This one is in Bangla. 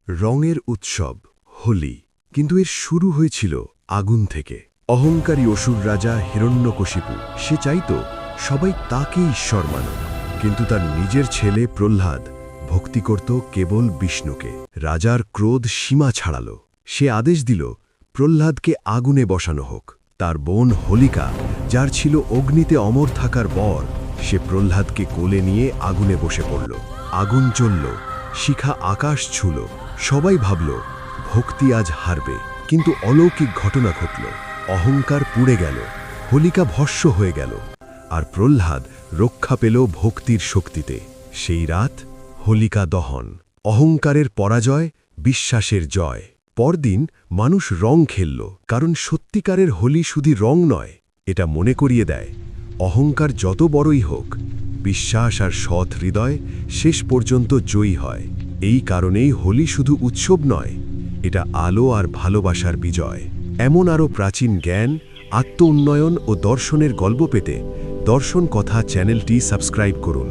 রঙের উৎসব হোলি, কিন্তু এর শুরু হয়েছিল আগুন থেকে। অহংকারী অসুর রাজা হিরণ্যকশিপু সে চাইত সবাই তাকে ঈশ্বর মানুক, কিন্তু তার নিজের ছেলে প্রহ্লাদ ভক্তি করত কেবল বিষ্ণুকে। রাজার ক্রোধ সীমা ছাড়াল। সে আদেশ দিল প্রহ্লাদকে আগুনে বসানো হোক। তার বোন হোলিকা, যার ছিল অগ্নিতে অমর থাকার বর, সে প্রহ্লাদকে কোলে নিয়ে আগুনে বসে পড়ল। আগুন জ্বলল, শিখা আকাশ ছুল। সবাই ভাবল ভক্তি আজ হারবে, কিন্তু অলৌকিক ঘটনা ঘটল। অহংকার পুড়ে গেল, হোলিকা ভস্ম হয়ে গেল, আর প্রহ্লাদ রক্ষা পেল ভক্তির শক্তিতে। সেই রাত হোলিকা দহন, অহংকারের পরাজয়, বিশ্বাসের জয়। পরদিন মানুষ রং খেলল, কারণ সত্যিকারের হোলি শুধু রং নয়, এটা মনে করিয়ে দেয় অহংকার যত বড়ই হোক, বিশ্বাস আর সৎ হৃদয় শেষ পর্যন্ত জয়ী হয়। এই কারণেই হোলি শুধু উৎসব নয়, এটা আলো আর ভালোবাসার বিজয়। এমন আরও প্রাচীন জ্ঞান, আত্ম উন্নয়ন ও দর্শনের গল্প পেতে দর্শন কথা চ্যানেলটি সাবস্ক্রাইব করুন।